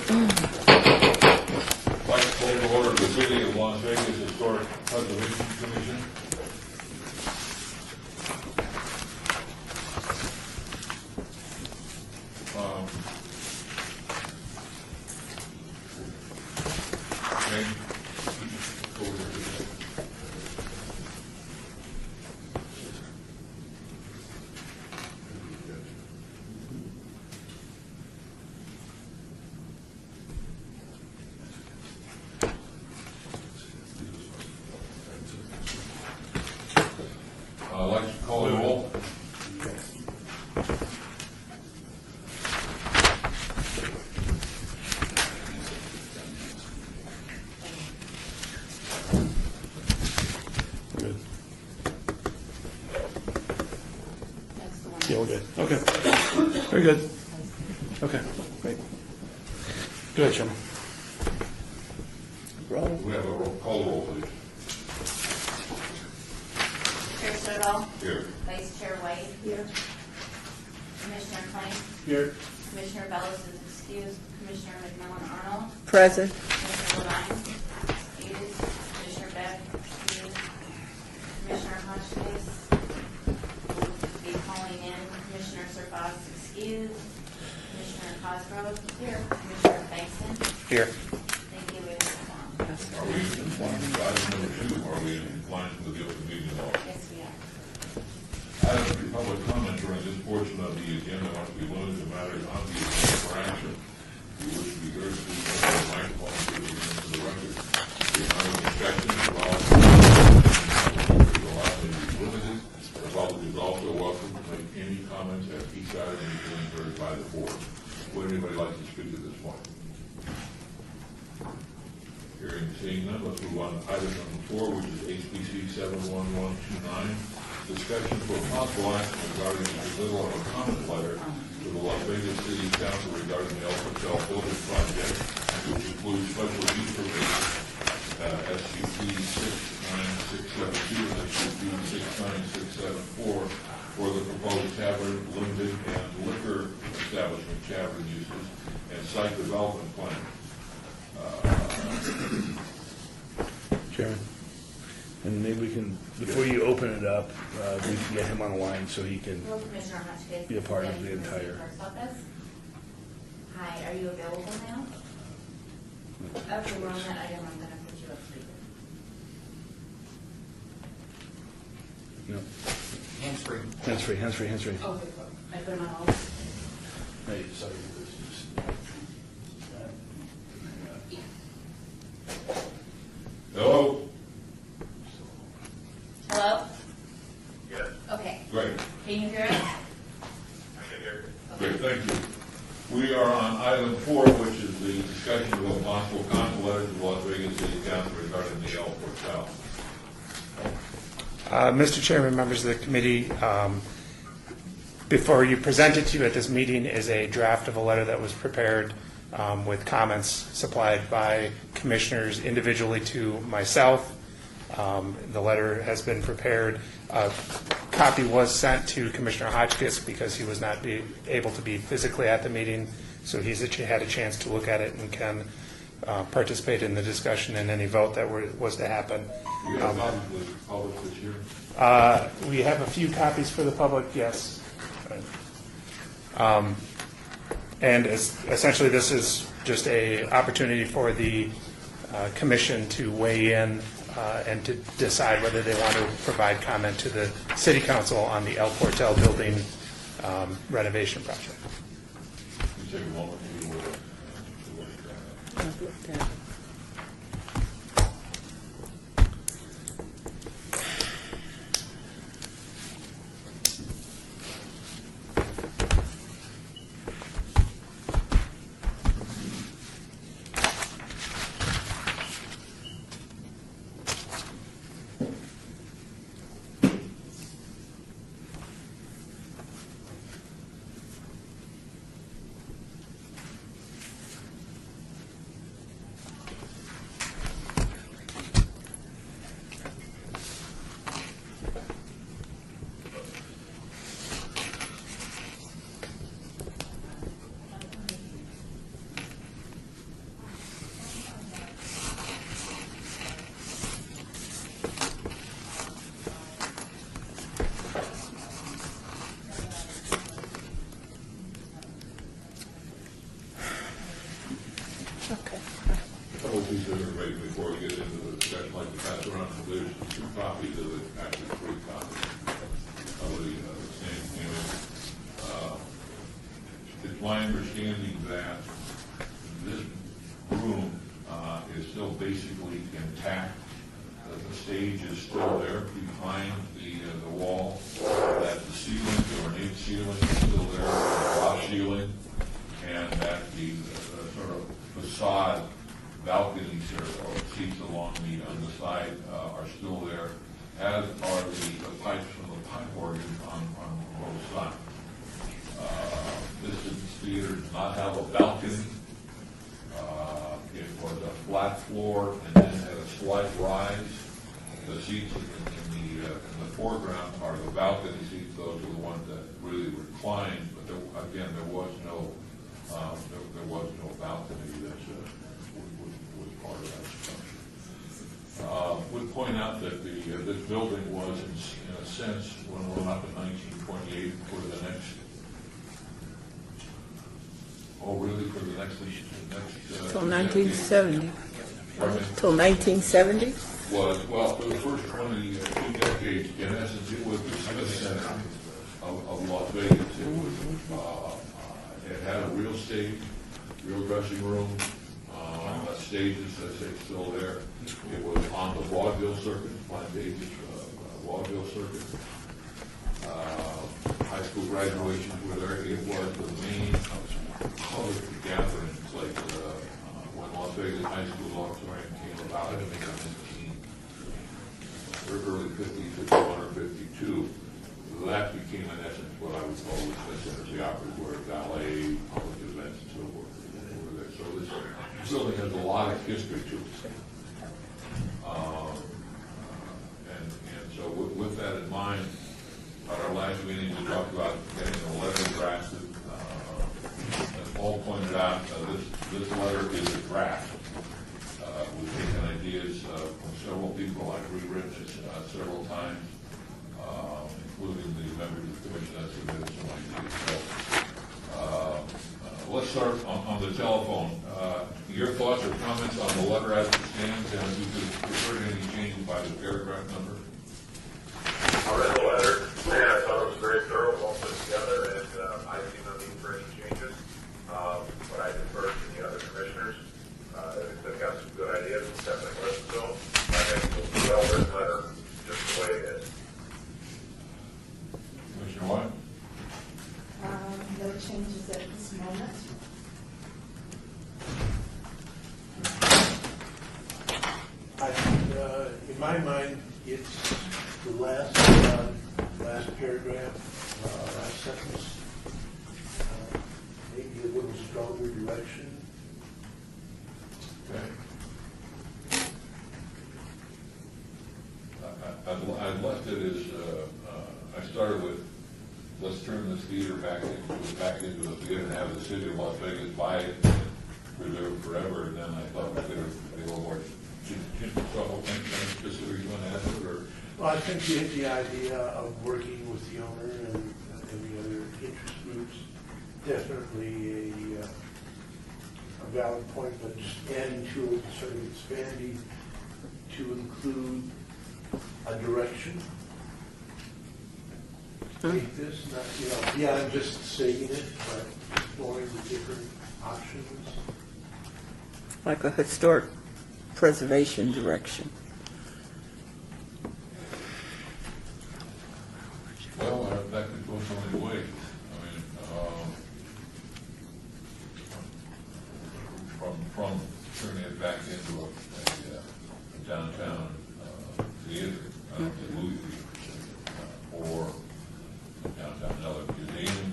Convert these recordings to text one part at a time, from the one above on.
Like to call to order the City of Las Vegas Historic Preservation Commission. I'd like to call the roll. Good. Yeah, we're good. Okay. Very good. Okay, great. Go ahead, Chairman. We have a call the roll, please. Chair Stovall. Here. Vice Chair White. Here. Commissioner Klein. Here. Commissioner Bellis is excused. Commissioner McMillan Arnold. Present. Commissioner Levine. Excused. Commissioner Beck. Excused. Commissioner Hotchkiss will be calling in. Commissioner Surface excused. Commissioner Cosgrove. Here. Commissioner Bankston. Here. Thank you. We have a quorum. Are we in compliance with item number 2? Are we in compliance with the open meeting law? Yes, we are. Items for public comment during this portion of the agenda must be limited to matters on the agenda for action. If you wish to be heard, please open the microphone to the to the record. The amount of instructions allowed to be limited. The public is also welcome to make any comments at each item being heard by the board. Would anybody like to speak at this point? Hearing and seeing none, let's move on to item number 4, which is HPC 71129. Discussion for possible action regarding the submittal of a comment letter to the Las Vegas City Council regarding the El Hotel building project, which includes special use permits, SUP 69672 and SUP 69674 for the proposed tavern, limited and liquor establishment tavern uses, and site development plan. Chairman. And maybe we can, before you open it up, we can get him on the line so he can, Hello, Commissioner Hotchkiss. Be a part of the Deputy City entire- Clerk's Office. Hi, are you available now? Okay, we're on that item. I'm going to put you up speaker. no, Hands-free. hands-free, hands-free, hands-free. Okay, I put them on all. Hey, sorry. Hello? Hello? Yes. Okay. Great. Can you hear us? I can hear you. Great, thank you. We are on item 4, which is the discussion of a possible comment letter to the Las Vegas City Council regarding the El Hotel. Mr. Chairman, members of the committee, before you presented to you at this meeting is a draft of a letter that was prepared with comments supplied by commissioners individually to myself. The letter has been prepared. A copy was sent to Commissioner Hotchkiss because he was not able to be physically at the meeting, so he's had a chance to look at it and can participate in the discussion and any vote that was to happen. We have copies of the public this year. We have a few copies for the public, yes. And essentially, this is just a opportunity for the commission to weigh in and to decide whether they want to provide comment to the city council on the El Portel building renovation project. You take a moment to look at that. I'd like to pass around, there's 2 copies of it, actually 3 copies of the same image. It's my understanding that this room is still basically intact. The stage is still there behind the wall. That the ceiling, the ornate ceiling is still there, the drop ceiling, and that the sort of facade balconies or seats along on the side are still there, as are the pipes from the pipe organ on both sides. This theater does not have a balcony. It was a flat floor and then had a slight rise. The seats in the foreground are the balcony seats. Those are the ones that really reclined. But there was no balcony that was part of that structure. Would point out that this building was, in a sense, when we went up in 1928 for the next. Oh, really? For the next Till 1970. Pardon me? Till 1970? Was, well, for the first 2 decades, in essence, it was the Smith Center of Las Vegas. It had a real stage, real dressing room, stages, as they still there. It was on the vaudeville circuit, Pine Davis vaudeville circuit. High school graduations were there. It was the main college gathering place when Las Vegas High School Auditorium came about. I think early 50s, 51 or 52, that became in essence what I would call the opera where ballet, public events, and so forth over there. So this building has a lot of history to it. And so with that in mind, at our last meeting we talked about getting a letter drafted. As Paul pointed out, this letter is a draft. We've taken ideas from several people. I've rewritten it several times, including the members of the commission that submitted some ideas. So let's start on the telephone. Your thoughts or comments on the letter as it stands, and if you could refer to any changes by the paragraph number. I read the letter, and I thought it was very thorough, well put together, and I see no need for any changes. But I defer to the other commissioners. If they've got some good ideas, we'll definitely listen to them. I think it's a well-written letter, just the way it is. Commissioner White? No changes at this moment. In my mind, it's the last paragraph, last sentence, maybe a little stronger direction. Okay. I'd left it as, I started with, let's turn this theater back into a theater and have the city of Las Vegas buy it and preserve it forever, and then I thought we could be a little more, specific you want to add to it, or? Well, I think the idea of working with the owner and the other interest groups, definitely a valid point, but just adding to it, sort of expanding to include a direction. Take this, not, beyond just saying it, but exploring the different options. Like a historic preservation direction. Well, that could go so many ways. I mean, from turning it back into a downtown theater, a movie theater, or downtown another museum.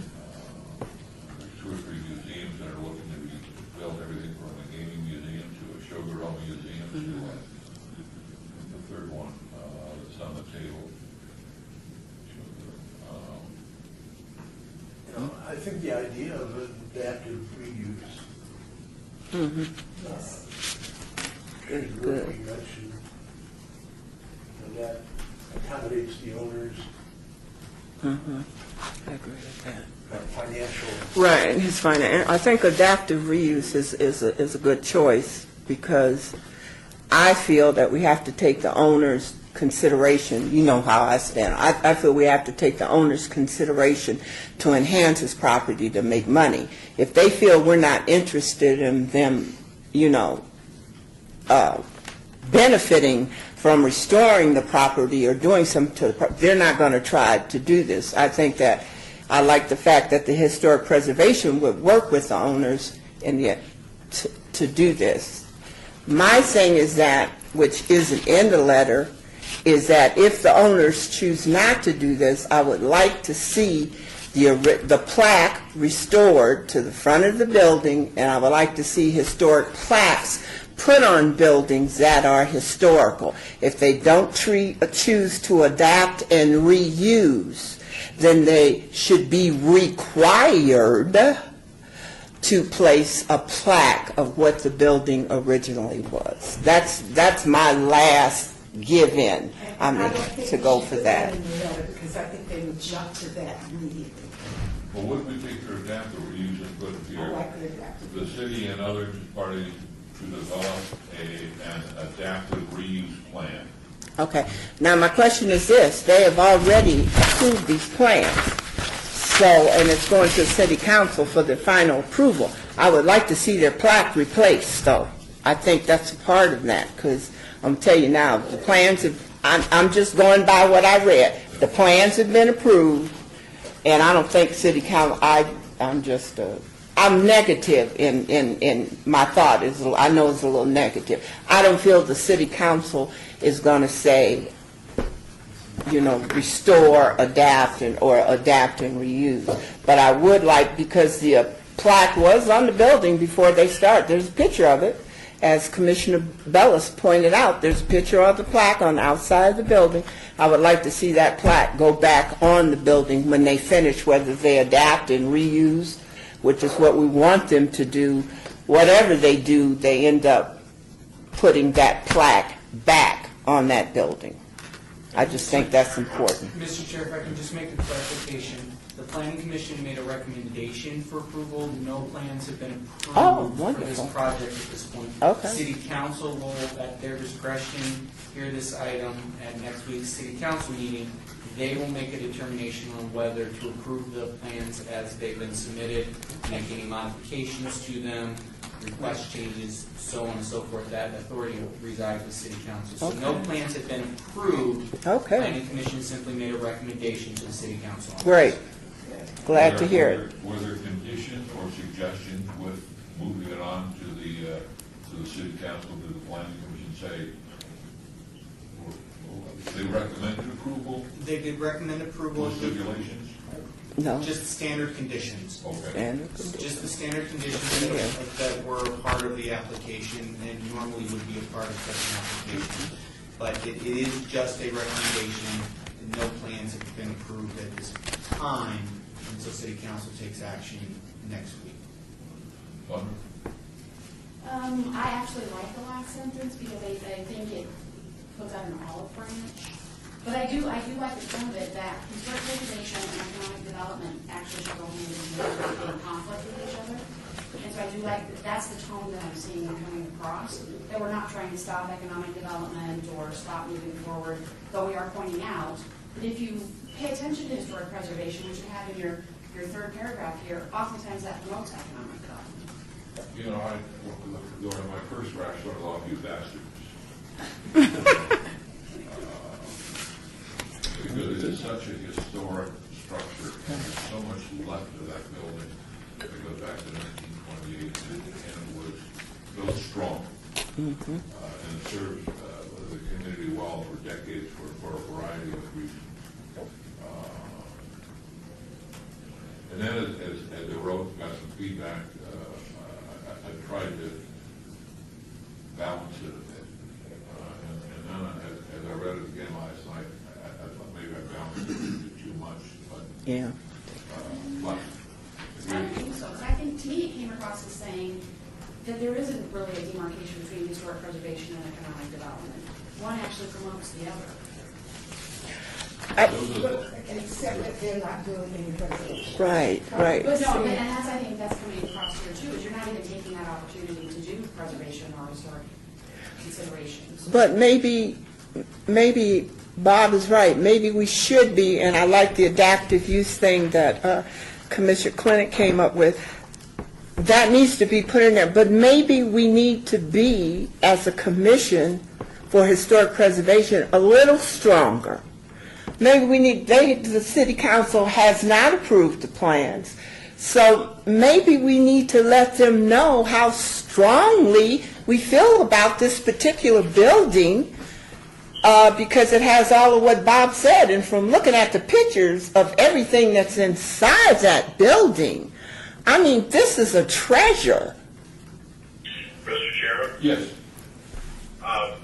There's 2 or 3 museums that are looking to be built, everything from a gaming museum to a showgirl museum to the third one that's on the table. I think the idea of adaptive reuse. Yes. Is Good. what we mentioned. That accommodates the owners' I agree with that. financial. Right, and his finance. I think adaptive reuse is a good choice because I feel that we have to take the owner's consideration. You know how I stand. I feel we have to take the owner's consideration to enhance his property to make money. If they feel we're not interested in them, benefiting from restoring the property or doing something to the property, they're not going to try to do this. I think that I like the fact that the historic preservation would work with the owners and yet to do this. My thing is that, which isn't in the letter, is that if the owners choose not to do this, I would like to see the plaque restored to the front of the building, and I would like to see historic plaques put on buildings that are historical. If they don't choose to adapt and reuse, then they should be required to place a plaque of what the building originally was. That's my last give-in, to go for that. Because I think they would jump to that immediately. Well, wouldn't we take their adaptive reuse and put I here, like the adaptive. the city and other parties to develop an adaptive reuse plan? Okay. Now, my question is this. They have already approved these plans, and it's going to the city council for the final approval. I would like to see their plaque replaced, though. I think that's a part of that, because I'm telling you now, the plans I'm just going by what I read. The plans have been approved, and I don't think city council, I'm negative in my thought. I know it's a little negative. I don't feel the city council is going to say, restore, adapt, or adapt and reuse. But I would like, because the plaque was on the building before they start. There's a picture of it. As Commissioner Bellis pointed out, there's a picture of the plaque on the outside of the building. I would like to see that plaque go back on the building when they finish, whether they adapt and reuse, which is what we want them to do. Whatever they do, they end up putting that plaque back on that building. I just think that's important. Mr. Chair, if I can just make a clarification. The Planning Commission made a recommendation for approval. No plans have been approved for this wonderful. project at this point. Okay. City Council will, at their discretion, hear this item at next week's City Council meeting. They will make a determination on whether to approve the plans as they've been submitted, make any modifications to them, request changes, so on and so forth. That authority will reside with the City Council. So no plans have been approved. Okay. Planning Commission simply made a recommendation to the City Council. Great. Glad to hear it. Were there conditions or suggestions with moving it on to the city council, to the planning commission, say, they recommended approval? They did recommend approval. With stipulations? No. Just standard conditions. Okay. Standard condition. Just the standard conditions that were part of the application and normally would be a part of such an application. But it is just a recommendation, and no plans have been approved at this time until City Council takes action next week. Sandra? I actually like the last sentence because I think it puts out an olive branch. But I do like the tone of it that historic preservation and economic development actually should go hand in hand in conflict with each other. And so I do like that's the tone that I'm seeing coming across, that we're not trying to stop economic development or stop moving forward, though we are pointing out that if you pay attention to historic preservation, which you have in your third paragraph here, oftentimes that promotes economic development. You know, during my first draft, I started off, you bastards. Because it is such a historic structure, and there's so much left of that building. It goes back to 1928, and it was built strong. And it served the community well for decades for a variety of reasons. And then as I wrote, got some feedback, I tried to balance it a bit. And then as I read it again last night, I thought maybe I balanced it a bit too much, but. Yeah. But I don't think so. So I think, to me, it came across as saying that there isn't really a demarcation between historic preservation and economic development. One actually promotes the other. Except that they're not doing any preservation. Right. But no, and I think that's coming across here too, is you're not even taking that opportunity to do preservation or historic considerations. But maybe Bob is right. Maybe we should be, and I like the adaptive use thing that Commissioner Clinic came up with. That needs to be put in there. But maybe we need to be, as a commission for historic preservation, a little stronger. Maybe we need, the city council has not approved the plans. So maybe we need to let them know how strongly we feel about this particular building, because it has all of what Bob said. And from looking at the pictures of everything that's inside that building, I mean, this is a treasure. Mr. Chairman, Yes. I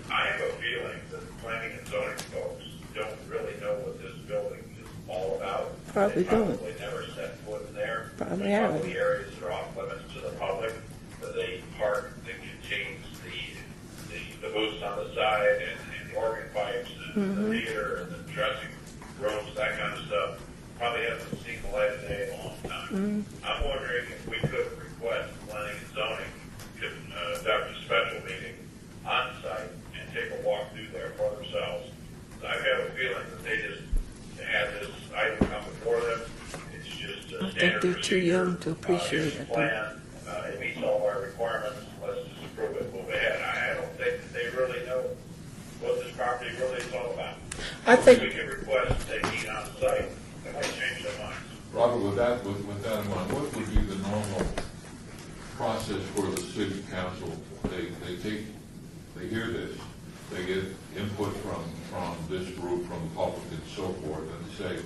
have a feeling that the planning and zoning folks don't really know what this building is all about. Probably They don't. probably never set foot in there. Probably There's haven't. probably areas that are off limits to the public, but they park the contains the booths on the side and the organ pipes and the theater and the dressing rooms, that kind of stuff. Probably hasn't seen the light of day in a long time. I'm wondering if we could request planning and zoning to conduct a special meeting on site and take a walk through there for themselves. I have a feeling that they just had this item come before them. It's just a I think standard they're too young to procedure. appreciate It's a it. plan. It meets all our requirements. Let's just approve it, move ahead. I don't think that they really know what this property really is all about. I think We can request they meet on site and they change their minds. Robert, with that in mind, what would be the normal process for the city council? They hear this, they get input from this group, from the public and so forth, and they say,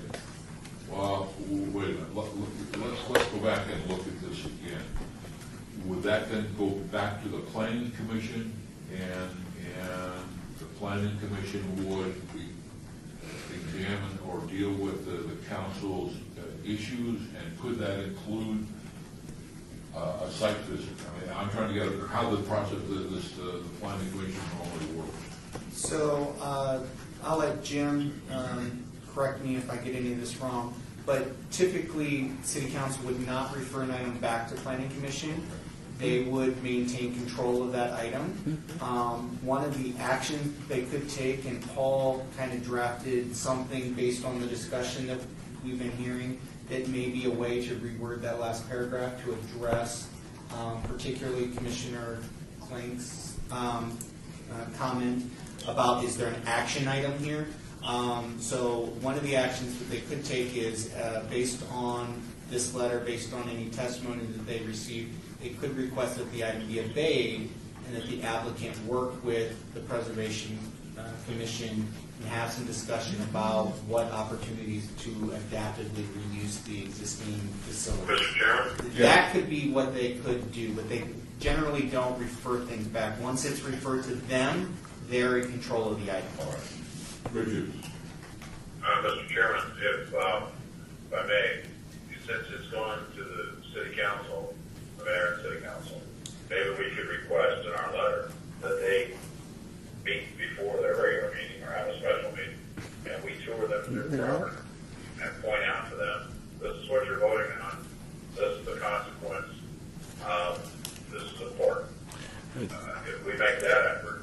well, wait a minute, let's go back and look at this again. Would that then go back to the planning commission, and the planning commission would examine or deal with the council's issues, and could that include a site visit? I mean, I'm trying to get how the process, the planning commission normally works. So I'll let Jim correct me if I get any of this wrong, but typically, city council would not refer an item back to planning commission. They would maintain control of that item. One of the actions they could take, and Paul kind of drafted something based on the discussion that we've been hearing, it may be a way to reword that last paragraph to address particularly Commissioner Klink's comment about, is there an action item here? So one of the actions that they could take is, based on this letter, based on any testimony that they received, they could request that the item be obeyed and that the applicant work with the Preservation Commission and have some discussion about what opportunities to adaptively reuse the existing facility. Mr. Chairman? That could be what they could do, but they generally don't refer things back. Once it's referred to them, they're in control of the item. Richard? Mr. Chairman, if I may, since it's going to the city council, the mayor and city council, maybe we could request in our letter that they meet before their regular meeting or have a special meeting, and we tour them through the property and point out to them, this is what you're voting on, this is the consequence, this is important. If we make that effort,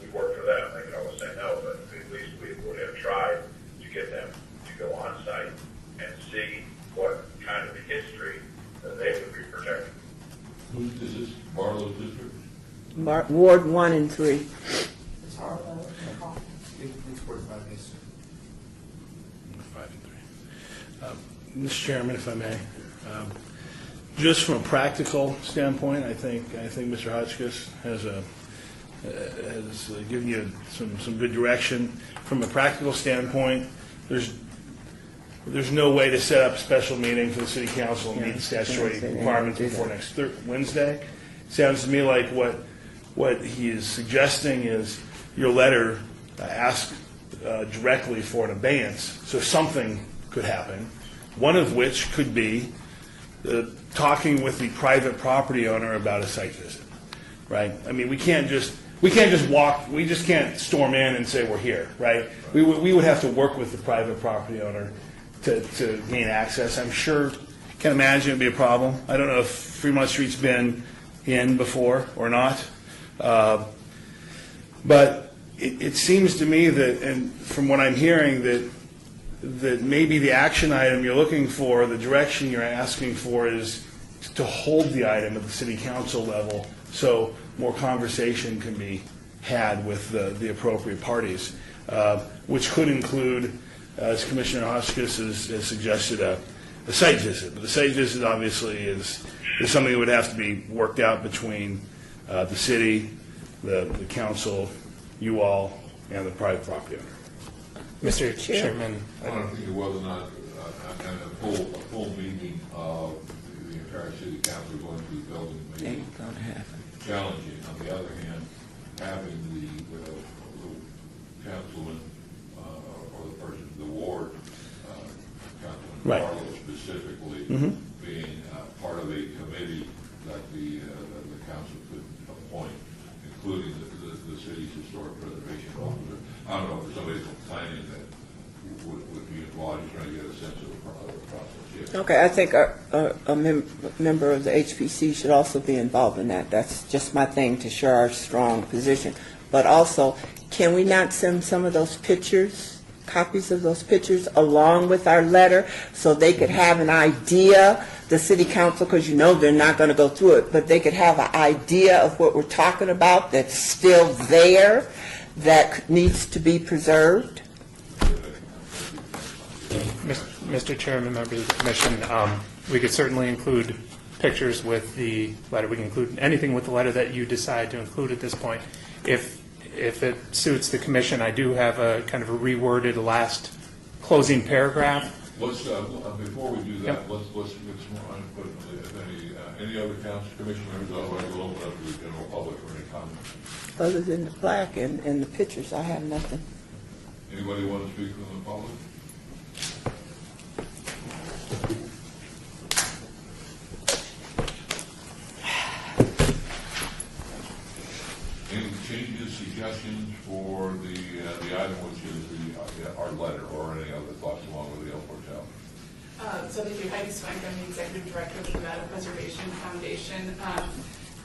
we work for them, they can always say no, but at least we would have tried to get them to go on site and see what kind of history that they would be protecting. Is this Barlow's district? Ward 1 and 3. It's hard. It's 45 days. 5 and 3. Mr. Chairman, if I may, just from a practical standpoint, I think Mr. Hotchkiss has given you some good direction. From a practical standpoint, there's no way to set up a special meeting for the city council and meet the statutory requirements before next Wednesday. Sounds to me like what he is suggesting is your letter ask directly for an abeyance, so something could happen, one of which could be talking with the private property owner about a site visit, right? I mean, we can't just walk, we just can't storm in and say we're here, right? We would have to work with the private property owner to gain access. I'm sure, can imagine it'd be a problem. I don't know if Fremont Street's been in before or not. But it seems to me that, and from what I'm hearing, that maybe the action item you're looking for, the direction you're asking for, is to hold the item at the city council level so more conversation can be had with the appropriate parties, which could include, as Commissioner Hotchkiss has suggested, a site visit. But the site visit obviously is something that would have to be worked out between the city, the council, you all, and the private property owner. Mr. Chairman, I don't think whether or not a full meeting of the entire city council going to the building may be Ain't gonna happen. challenging. On the other hand, having the councilman or the person, the ward, Councilman Right. Barlow specifically, being part of a committee that the council could appoint, including the city's historic preservation officer. I don't know if somebody from planning that would be involved, just trying to get a sense of the process. Yes. Okay, I think a member of the HPC should also be involved in that. That's just my thing, to show our strong position. But also, can we not send some of those pictures, copies of those pictures, along with our letter, so they could have an idea, the city council, because you know they're not going to go through it, but they could have an idea of what we're talking about that's still there, that needs to be preserved? Mr. Chairman, members of the commission, we could certainly include pictures with the letter. We can include anything with the letter that you decide to include at this point. If it suits the commission, I do have a kind of a reworded last closing paragraph. Let's, before we do that, let's put any other council commission members, otherwise we'll open up to the general public for any comments. Other than the plaque and the pictures, I have nothing. Anybody want to speak from the public? Any changes, suggestions for the item, which is our letter, or any other thoughts along with the El Portal? So thank you, Heidi Swank, I'm the Executive Director of the Nevada Preservation Foundation.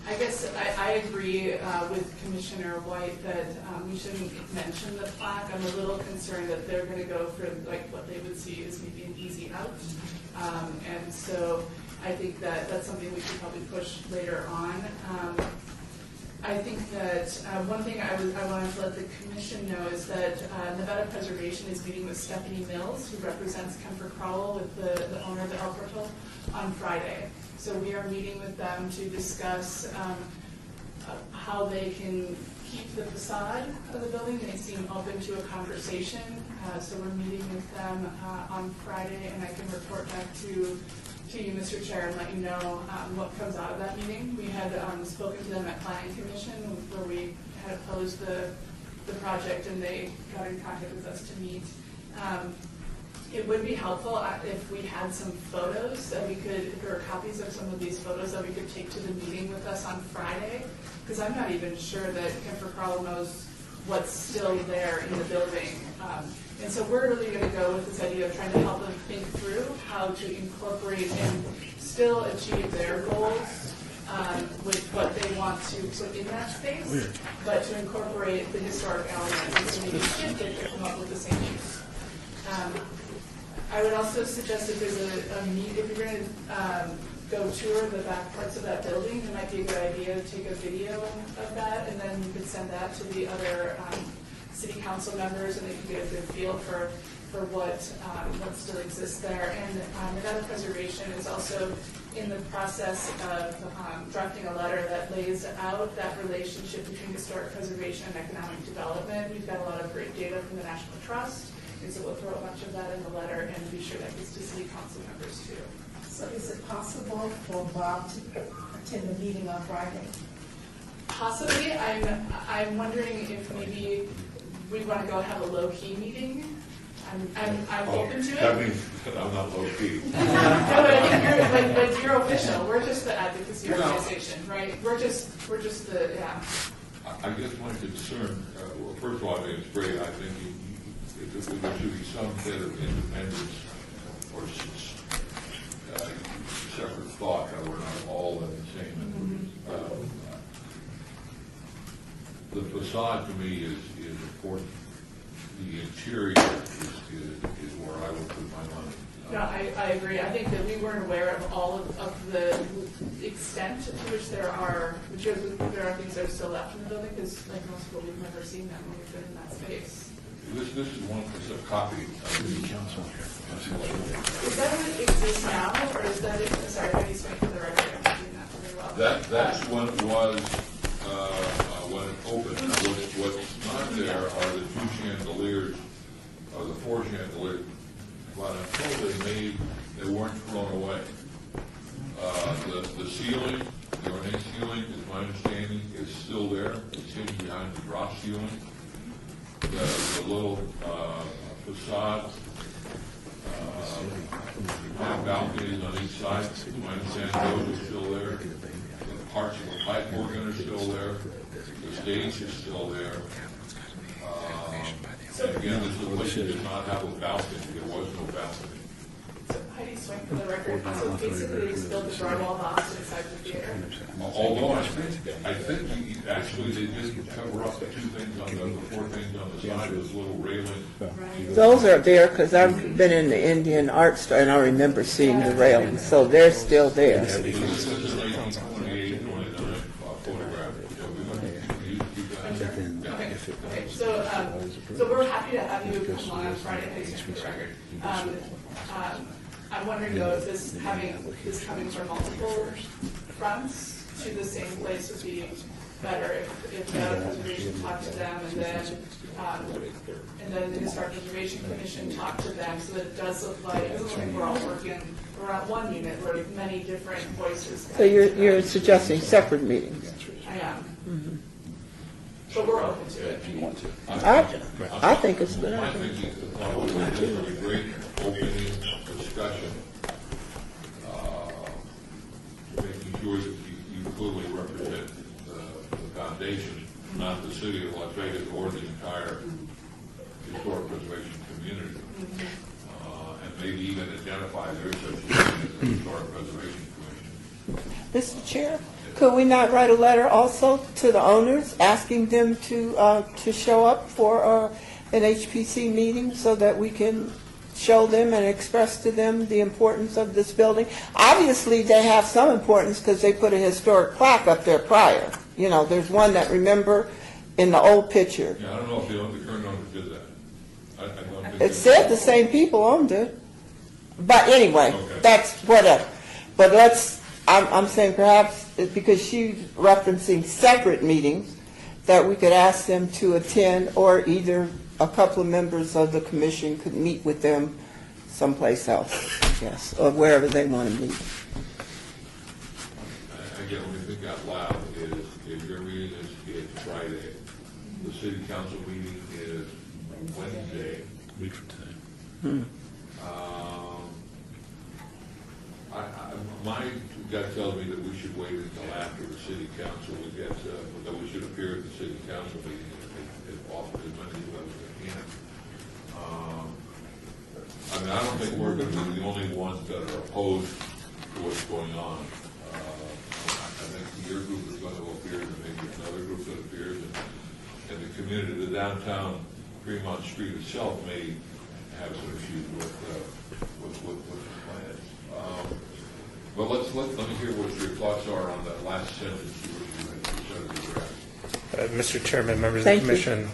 I guess I agree with Commissioner White that we shouldn't mention the plaque. I'm a little concerned that they're going to go for like what they would see as maybe an easy out. And so I think that that's something we should probably push later on. I think that one thing I wanted to let the commission know is that Nevada Preservation is meeting with Stephanie Mills, who represents Kemper Crowell, with the owner of the El Portal, on Friday. So we are meeting with them to discuss how they can keep the facade of the building. They seem open to a conversation. So we're meeting with them on Friday, and I can report back to you, Mr. Chair, and let you know what comes out of that meeting. We had spoken to them at Planning Commission, where we had opposed the project, and they got in contact with us to meet. It would be helpful if we had some photos that we could, or copies of some of these photos that we could take to the meeting with us on Friday, because I'm not even sure that Kemper Crowell knows what's still there in the building. And so we're really going to go with this idea of trying to help them think through how to incorporate and still achieve their goals with what they want to put in that space, but to incorporate the historic elements and so maybe shift it to come up with the same use. I would also suggest if there's a need, if you're going to go tour the back parts of that building, it might be a good idea to take a video of that, and then you could send that to the other city council members, and they can get a good feel for what still exists there. And Nevada Preservation is also in the process of drafting a letter that lays out that relationship between historic preservation and economic development. We've got a lot of great data from the National Trust, and so we'll throw a bunch of that in the letter and be sure that gets to city council members too. So is it possible for Bob to attend the meeting on Friday? Possibly. I'm wondering if maybe we want to go have a low-key meeting. I'm open to it. That means I'm not low-key. No, but I think but you're official. We're just the advocacy organization, right? We're just the, yeah. I guess my concern, well, first of all, I think it's great. I think there should be some bit of independence or separate thought that we're not all in the same facade to me is important. The interior is where I would put my money. No, I agree. I think that we weren't aware of all of the extent to which there are things that are still left in the building, because like most people, we've never seen them when we've been in that space. This is one that's a copy of the council. Is that what exists now, or is that, sorry, how do you speak for the record? I'm not doing that very well. That's what was, when it opened. What's not there are the two chandeliers, or the four chandeliers, but I'm told they weren't thrown away. The ceiling, the ornate ceiling, is my understanding, is still there. It's hidden behind the drop ceiling. The little facade, and balconies on each side, my understanding, those are still there. The parts of the pipe organ are still there. The stage is still there. And again, this location did not have a balcony. There was no balcony. So Heidi Swing for the record, so basically they still the drywall box inside the theater. Although I think actually they did cover up the two things on the four things on the side, those little railings. Those are there because I've been in the Indian art store and I remember seeing the railings, so they're still there. This is an 1828, 29 photograph. Okay, so we're happy to have you come on Friday, Heidi Swing for the record. I'm wondering though, if this coming from multiple fronts to the same place would be better if the preservation talked to them and then the Historic Preservation Commission talked to them, so that it does look like, it looks like we're all working, we're at one unit where many different voices. So you're suggesting separate meetings? I am. But we're open to it. If you want to. I think it's a good I idea. think it's a great opening discussion, making sure that you clearly represent the foundation, not the city of Las Vegas or the entire historic preservation community, and maybe even identify there is such a thing as the Historic Preservation Commission. Mr. Chair, could we not write a letter also to the owners asking them to show up for an HPC meeting so that we can show them and express to them the importance of this building? Obviously, they have some importance because they put a historic plaque up there prior. You know, there's one that, remember, in the old picture. Yeah, I don't know if the current owners did that. I don't think It said the same people owned it. But anyway, Okay. that's whatever. But I'm saying perhaps, because she's referencing separate meetings, that we could ask them to attend, or either a couple of members of the commission could meet with them someplace else, I guess, or wherever they want to meet. Again, when you think out loud, is your meeting is Friday. The city council meeting is Wednesday. Week from today. My gut tells me that we should wait until after the city council that we should appear at the city council meeting as often as many of us can. I mean, I don't think we're going to be the only ones that are opposed to what's going on. I think your group is going to appear, and maybe another group that appears, and the community, the downtown Fremont Street itself may have some issues with the plans. But let me hear what your thoughts are on that last sentence you had to address. Mr. Chairman, members of Thank the you. commission,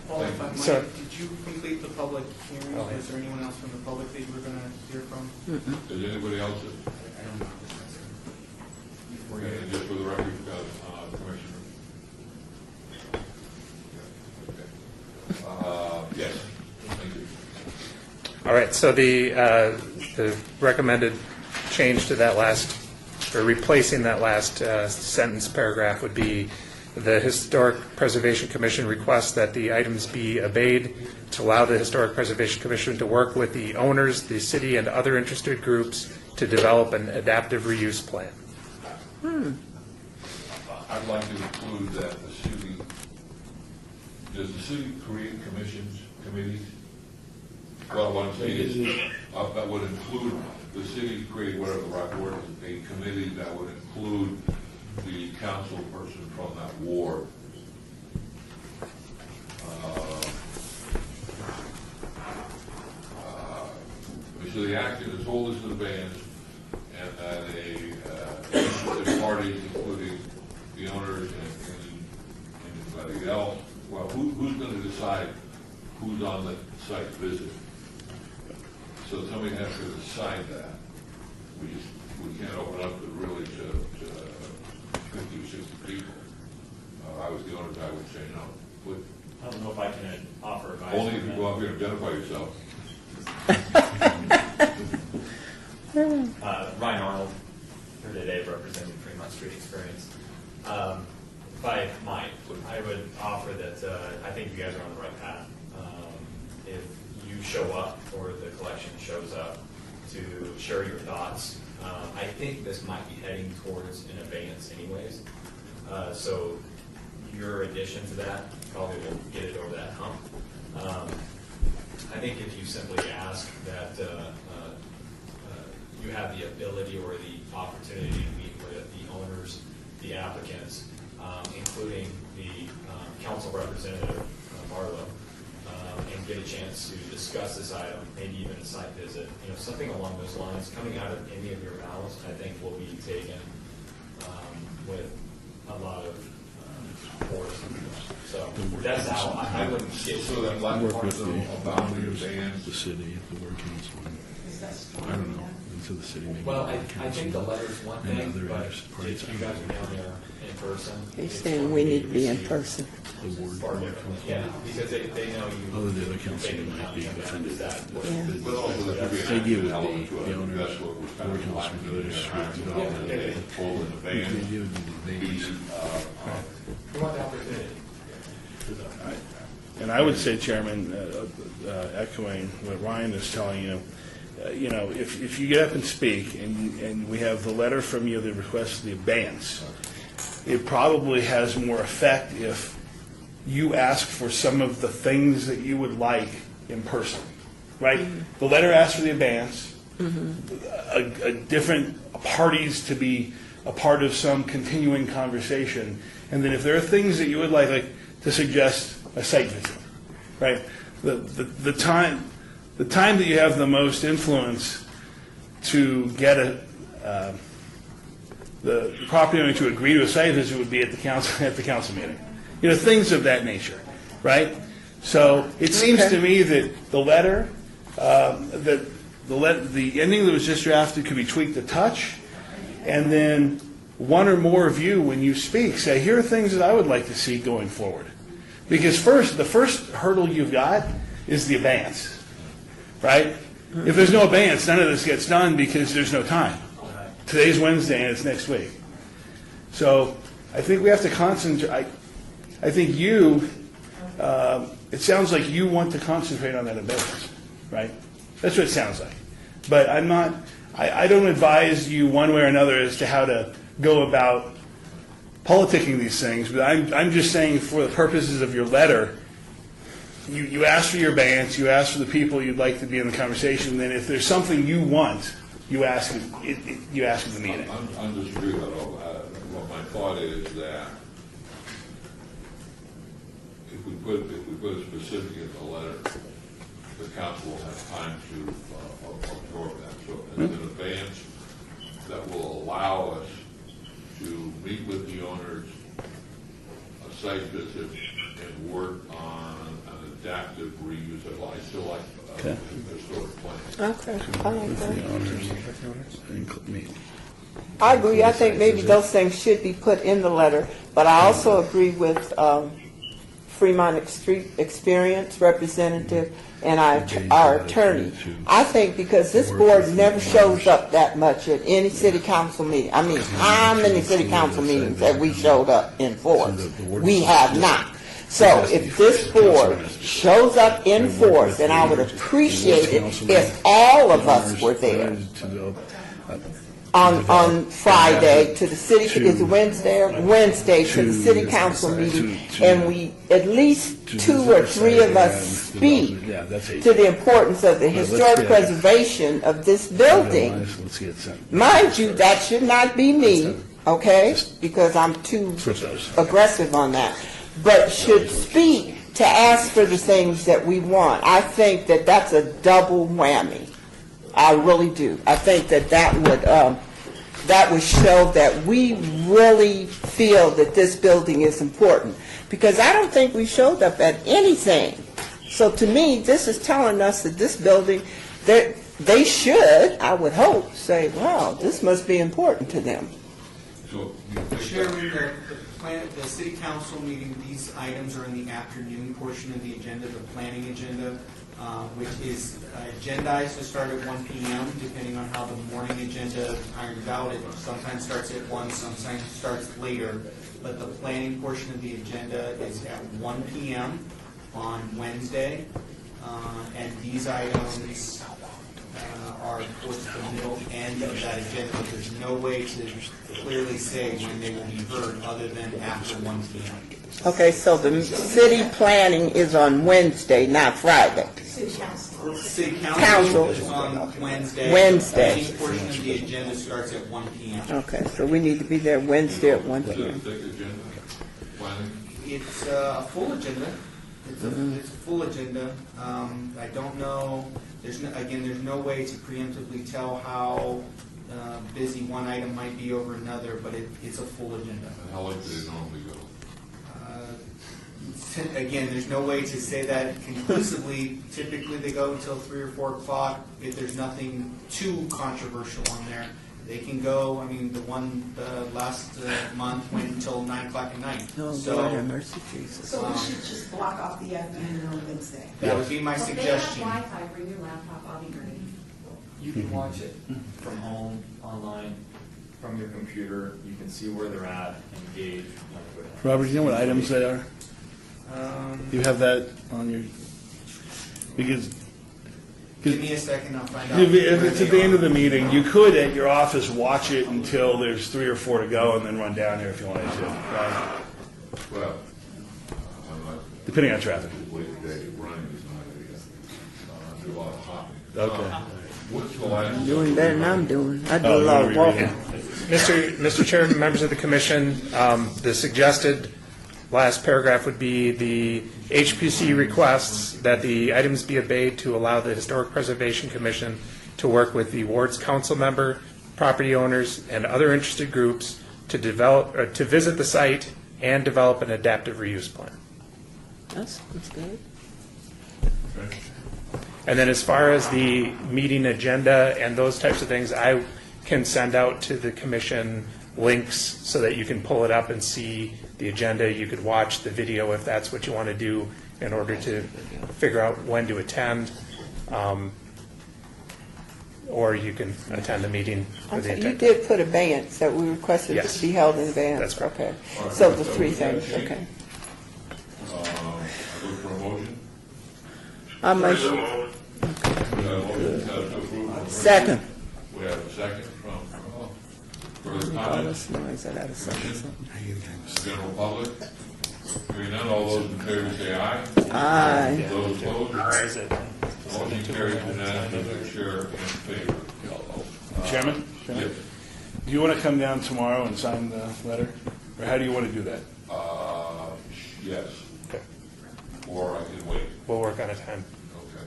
Paul, if I might, So- did you complete the public hearing? Oh, yeah. Is there anyone else from the public that you were going to hear from? Is anybody else? I don't know. Okay, and just for the record, Commissioner. Okay. Yes, thank you. all right, so the recommended change to that last, or replacing that last sentence paragraph would be, the Historic Preservation Commission requests that the items be obeyed to allow the Historic Preservation Commission to work with the owners, the city, and other interested groups to develop an adaptive reuse plan. I'd like to include that the city, does the city create commissions, committees? Well, what I'm saying is, that would include, the city create whatever the right word is, a committee that would include the council person from that ward bands, and that the parties, including the owners and anybody else, well, who's going to decide who's on the site visit? So somebody has to decide that. We can't open up it really to 50 or 60 people. I was the owners, I would say no. But I don't know if I can offer advice. only if you go up here and identify yourself. Ryan Arnold, here today representing Fremont Street Experience. If I might, I would offer that I think you guys are on the right path. If you show up or the collection shows up to share your thoughts, I think this might be heading towards an abeyance anyways. So your addition to that probably will get it over that hump. I think if you simply ask that you have the ability or the opportunity to meet with the owners, the applicants, including the council representative, Marlo, and get a chance to discuss this item, maybe even a site visit, something along those lines, coming out of any of your mouths, I think will be taken with a lot of force. So that's how I wouldn't get So that last part with about the bands. the city, the ward council. I don't know, into the city maybe. Well, the I ward council think the letter's one and thing, other but interested parties. if you guys are down there in person. He's it's saying going we to need to be in received person. The ward, far ward differently. council. Yeah, because they know you. Other than the other council they might be come down offended. to that. Yeah. But also there could be an They deal with element to the it. owners, That's what was kind ward of council, lacking in village, there. street development. Yeah. Pull in the They band. deal with the Be, We want the opportunity. And I would say, Chairman, echoing what Ryan is telling you, if you get up and speak and we have the letter from you that requests the abeyance, it probably has more effect if you ask for some of the things that you would like in person, right? The letter asks for the abeyance, a different parties to be a part of some continuing conversation, and then if there are things that you would like to suggest a site visit, right? The time that you have the most influence to get the property owner to agree to a site visit would be at the council meeting. Things of that nature, right? So it seems to me that the letter, the ending that was just drafted could be tweaked a touch, and then one or more of you, when you speak, say, here are things that I would like to see going forward. Because the first hurdle you've got is the abeyance, right? If there's no abeyance, none of this gets done because there's no time. Today's Wednesday and it's next week. So I think we have to concentrate. I think it sounds like you want to concentrate on that abeyance, right? That's what it sounds like. But I don't advise you one way or another as to how to go about politicking these things, but I'm just saying for the purposes of your letter, you ask for your abeyance, you ask for the people you'd like to be in the conversation, then if there's something you want, you ask at the meeting. I'm disagree with that all. What my thought is that if we put a specific in the letter, the council will have time to absorb that. So it's an abeyance that will allow us to meet with the owners, a site visit, and work on an adaptive reuse of, I still like historic plans. Okay, I like that. The owners and me. I agree. I think maybe those things should be put in the letter, but I also agree with Fremont Street Experience representative and our attorney. I think because this board never shows up that much at any city council meeting. I mean, how many city council meetings have we showed up in force? We have not. So if this board shows up in force, and I would appreciate it if all of us were there on Friday to the city, is it Wednesday to the city council meeting, and we, at least 2 or 3 of us speak to the importance of the historic preservation of this building. Mind you, that should not be me, okay, because I'm too aggressive on that, but should speak to ask for the things that we want. I think that that's a double whammy. I really do. I think that would show that we really feel that this building is important. Because I don't think we showed up at anything. So to me, this is telling us that this building, they should, I would hope, say, wow, this must be important to them. So you think Chairman, that- the city council meeting, these items are in the afternoon portion of the agenda, the planning agenda, which is agendized to start at 1 p.m., depending on how the morning agenda irons out. It sometimes starts at 1, sometimes starts later. But the planning portion of the agenda is at 1 p.m. on Wednesday. And these items are towards the middle end of that agenda. There's no way to clearly say when they will be heard other than after 1 p.m. Okay, so the city planning is on Wednesday, not Friday. City council. City Council. council is on Wednesday. Wednesday. The planning portion of the agenda starts at 1 p.m. Okay, so we need to be there Wednesday at 1 Is it a p.m. thick agenda? Planning? It's a full agenda. It's a full agenda. I don't know, there's no way to preemptively tell how busy one item might be over another, but it's a full agenda. And how late do they normally go? Again, there's no way to say that conclusively. Typically, they go until 3 or 4 o'clock. If there's nothing too controversial on there, they can go. I mean, the last month went until 9 o'clock at night. Oh, So Lord have mercy, Jesus. So we should just block off the afternoon on Wednesday. that would be my Well, suggestion. If they have Wi-Fi, bring your laptop, I'll be ready. You can watch it from home, online, from your computer. You can see where they're at, engage. Robert, do you know what items they are? Do you have that on your, because Give me a second, I'll find out. if where it's they at the end are. of the meeting, you could at your office watch it until there's 3 or 4 to go and then run down here if you wanted to, right? Well, I'm not, Depending on traffic. late today, running is not do a lot of hopping. Okay. What's the last? Doing better than I'm doing. I do Oh, a lot of you wanna read walking. Mr. Chair, members of the commission, the suggested last paragraph would be the HPC requests that the items be obeyed to allow the Historic Preservation Commission to work with the ward's council member, property owners, and other interested groups to visit the site and develop an adaptive reuse plan. That's good. And then as far as the meeting agenda and those types of things, I can send out to the commission links so that you can pull it up and see the agenda. You could watch the video if that's what you want to do in order to figure out when to attend. Or you can attend the meeting for the You intent. did put advance, that we requested it Yes. to be held in advance. That's correct. Okay. So the 3 things, okay. I look for a motion. I We motion, have a motion to approve. second. We have a second from, further All comments, this noise, I gotta say something. general public. Hearing none, all those in favor say aye. Aye. Those opposed, motion carries unanimously, the chair in favor. Chairman? Yes. Do you want to come down tomorrow and sign the letter? Or how do you want to do that? Yes, Okay. or I can wait. We'll work on a time. Okay.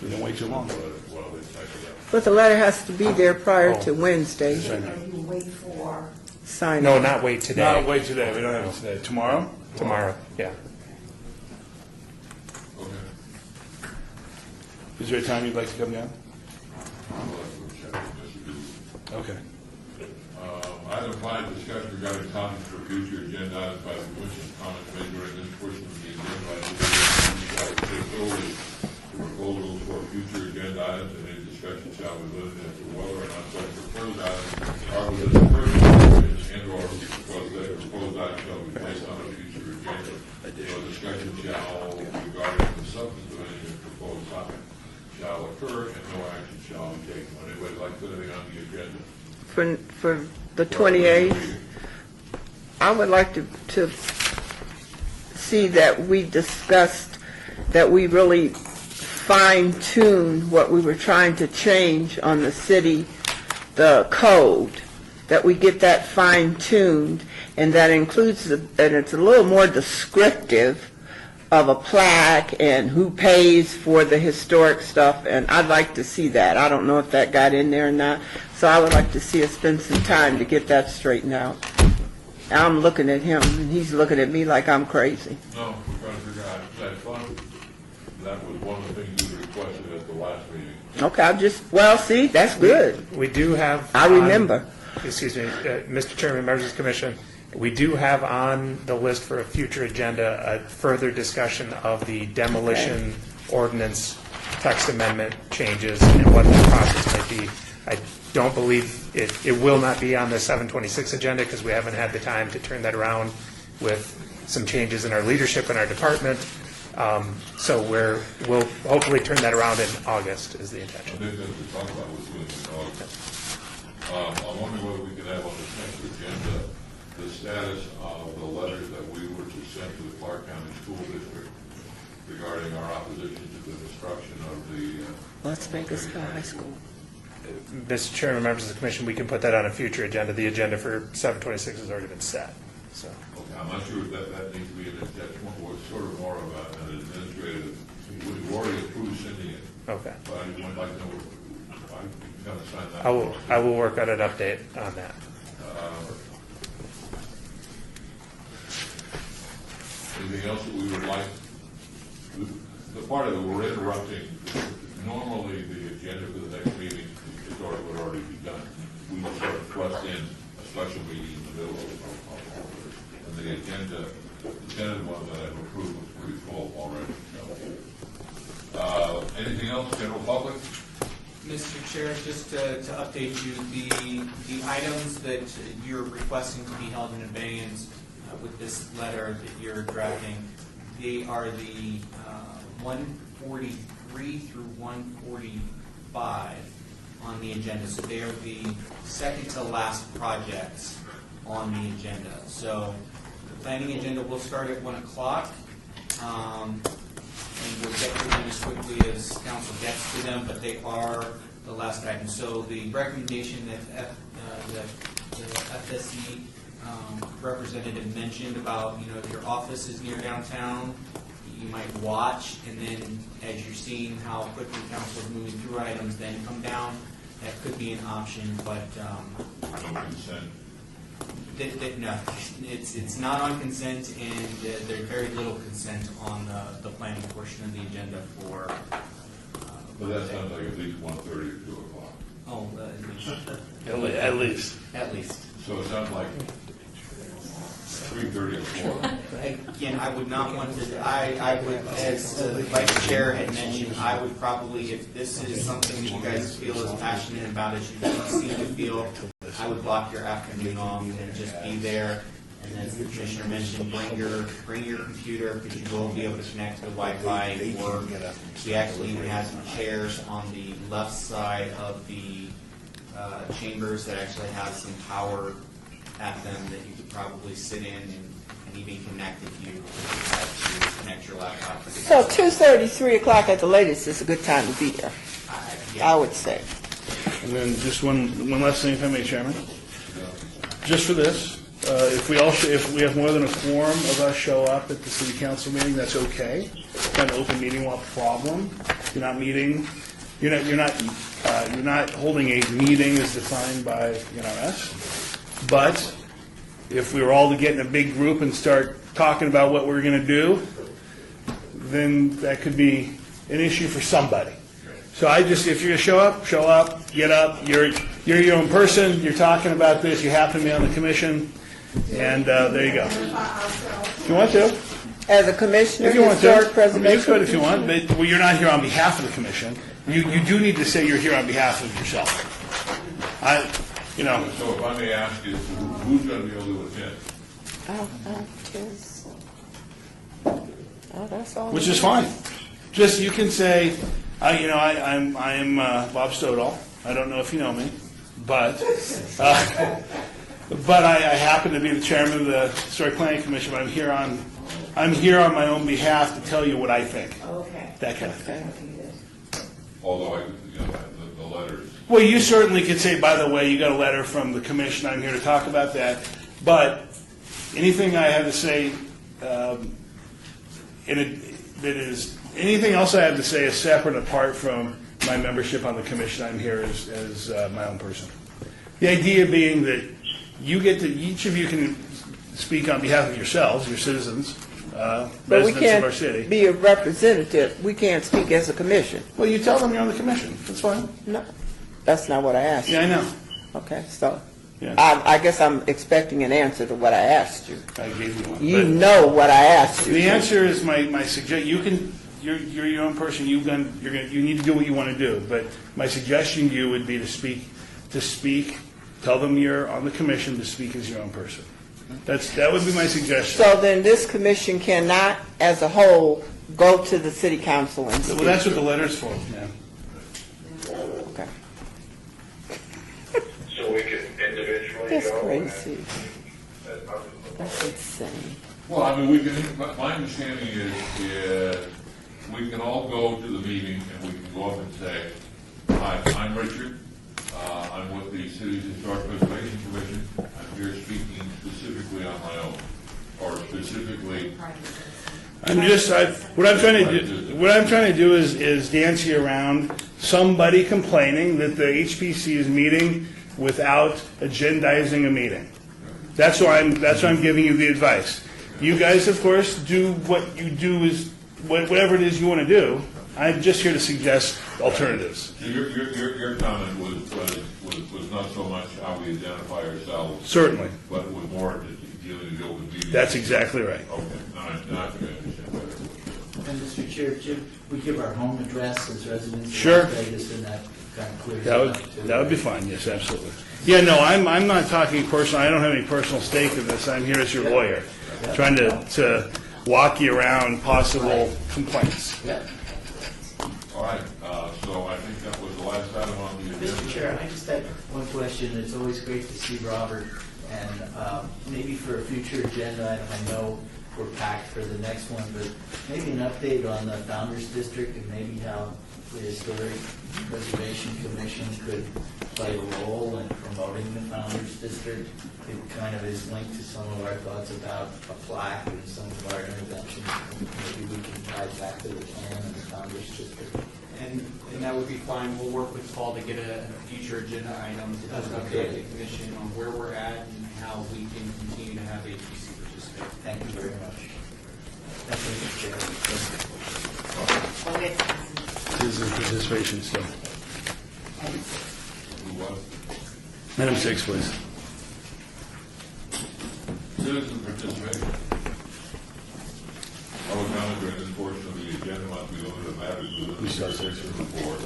We don't wait too long. Well, they type it up. But the letter has to be there prior to Oh. Wednesday, Or you wait for, sign. No, not wait today. No, wait today, we don't have it today. Tomorrow? Tomorrow, yeah. Okay. Is there a time you'd like to come down? I'll let you check this. Okay. Item 5, discussion regarding topics for future agenda items by the commission. Comments made during this portion of the agenda by the authority to proposals for future agenda items, and any discussion shall be limited as to whether or not such proposed items are within the purview of the commission and/or whether the proposed items shall be placed on a future agenda. No discussion shall regarding the substance of any proposed topic shall occur, and no action shall be taken. Would anybody like to put anything on the agenda? For the 28th, I would like to see that we discussed, that we really fine-tuned what we were trying to change on the city, the code, that we get that fine-tuned, and that includes, and it's a little more descriptive of a plaque and who pays for the historic stuff, and I'd like to see that. I don't know if that got in there or not, so I would like to see us spend some time to get that straightened out. I'm looking at him, and he's looking at me like I'm crazy. No, we're trying to figure out how to fund. That was one of the things you requested at the last meeting. Okay, well, see, that's good. We do have. I remember. Excuse me, Mr. Chairman, members of the commission, we do have on the list for a future agenda a further discussion of the demolition ordinance text amendment changes and what the process might be. I don't believe it will not be on the 726 agenda because we haven't had the time to turn that around with some changes in our leadership in our department. So we'll hopefully turn that around in August is the intention. I think that's what we talked about was doing in August. I'm wondering whether we could have on this next agenda the status of the letters that we were to send to the Clark County School District regarding our opposition to the destruction of the Las Vegas High School. Mr. Chairman, members of the commission, we can put that on a future agenda. The agenda for 726 has already been set. So. Okay, I'm not sure if that needs to be an attachment or it's sort of more of an administrative. We've already approved sending it. Okay. But I would like to know, I'm going to sign that. I will work on an update on that. Anything else that we would like? The part of it, we're interrupting. Normally, the agenda for the next meeting would already be done. We would sort of thrust in a special meeting in the middle of it. And the agenda, the tentative one that I've approved was pretty full already. Anything else, general public? Mr. Chair, just to update you, the items that you're requesting to be held in abeyance with this letter that you're drafting, they are the 143 through 145 on the agenda. So they are the second to last projects on the agenda. So the planning agenda will start at 1 o'clock. And we'll get to them as quickly as council gets to them, but they are the last item. So the recommendation that the FSC representative mentioned about, if your office is near downtown, you might watch, and then as you're seeing how quickly council is moving through items, then come down. That could be an option, but No consent. no, it's not on consent, and there's very little consent on the planning portion of the agenda for. But that sounds like at least 1:30 or 2 o'clock. Oh, At least. at least. So it sounds like 3:30 or 4. Again, I would not want to, I would, as the vice chair had mentioned, I would probably, if this is something that you guys feel as passionate about as you seem to feel, I would block your afternoon off and just be there. And as the commissioner mentioned, bring your computer, because you will be able to connect to the Wi-Fi. Or we actually even have some chairs on the left side of the chambers that actually have some power at them that you could probably sit in and even connect if you had to connect your laptop. So 2:30, 3 o'clock at the latest is a good time to be here, Yeah. I would say. And then just one last thing, if I may, Chairman. Just for this, if we have more than a quorum of us show up at the city council meeting, that's okay. It's not an open meeting law problem. You're not meeting. You're not holding a meeting as defined by us. But if we were all to get in a big group and start talking about what we're going to do, then that could be an issue for somebody. So if you're going to show up, get up. You're your own person. You're talking about this. You happen to be on the commission, and there you go. If you want to. As a commissioner, If you want to. historic preservation. You could if you want, but you're not here on behalf of the commission. You do need to say you're here on behalf of yourself. So if I may ask you, who's going to be able to attend? That's all. Which is fine. Just you can say, I am Bob Stoddall. I don't know if you know me, but I happen to be the chairman of the Historic Planning Commission. But I'm here on my own behalf to tell you what I think. Okay. That kind of thing. Although the letters. Well, you certainly could say, by the way, you got a letter from the commission. I'm here to talk about that. But anything I have to say that is, anything else I have to say is separate and apart from my membership on the commission. I'm here as my own person. The idea being that you get to, each of you can speak on behalf of yourselves, your citizens, But we residents of our can't city. be a representative. We can't speak as a commission. Well, you tell them you're on the commission. That's fine. No, that's not what I asked you. Yeah, I know. Okay, so Yeah. I guess I'm expecting an answer to what I asked you. I gave you one. You But know what I asked you. the answer is my suggestion. You can. You're your own person. You need to do what you want to do. But my suggestion to you would be to speak. Tell them you're on the commission to speak as your own person. That would be my suggestion. So then this commission cannot, as a whole, go to the city council and speak? Well, that's what the letter's for, man. Okay. So we can individually That's go. crazy. And- That's insane. Well, I mean, we can, my understanding is we can all go to the meeting and we can go up and say, hi, I'm Richard. I'm with the City's Historic Preservation Commission. I'm here speaking specifically on my own, or specifically. What I'm trying to do is dance you around somebody complaining that the HPC is meeting without agendizing a meeting. That's why I'm giving you the advice. You guys, of course, do what you do is whatever it is you want to do. I'm just here to suggest alternatives. So your comment was not so much how we identify ourselves. Certainly. But was more dealing with the open meeting. That's exactly right. Okay, now I think I understand better. And Mr. Chair, Jim, we give our home address as residents Sure. of Las Vegas, and that kind of clears it up too. That would be fine, yes, absolutely. Yeah, no, I'm not talking personal, I don't have any personal stake in this, I'm here as your lawyer, trying to walk you around possible complaints. Yeah. All right, so I think that was the last item on the agenda. Mr. Chair, I just had one question. It's always great to see Robert, and maybe for a future agenda item, I know we're packed for the next one, but maybe an update on the Founders District and maybe how the Historic Preservation Commission could play a role in promoting the Founders District. It kind of is linked to some of our thoughts about a plaque and some of our interventions. Maybe we can tie it back to the plan and the Founders District. And that would be fine. We'll work with Paul to get a future agenda item to just update the commission on where we're at and how we can continue to have HPC participate. Thank you very much. Thank you, Mr. Chair. Citizen participation still. Who was? Item 6, please. Citizen participation. Public comment during this portion of the agenda must be limited to matters within the jurisdiction of the board.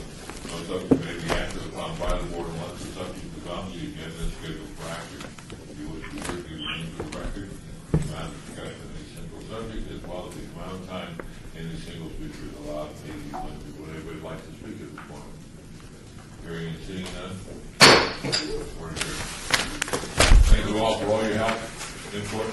No subject may be acted upon by the board unless the subject is on the agenda and scheduled for action. If you wish to hear the name of the record, the amount of discussion of a single subject as well as the amount of time any single speaker is allowed may be limited. Would anybody like to speak at this point? Hearing and seeing none? We're adjourned. Thank you all for all your help, input.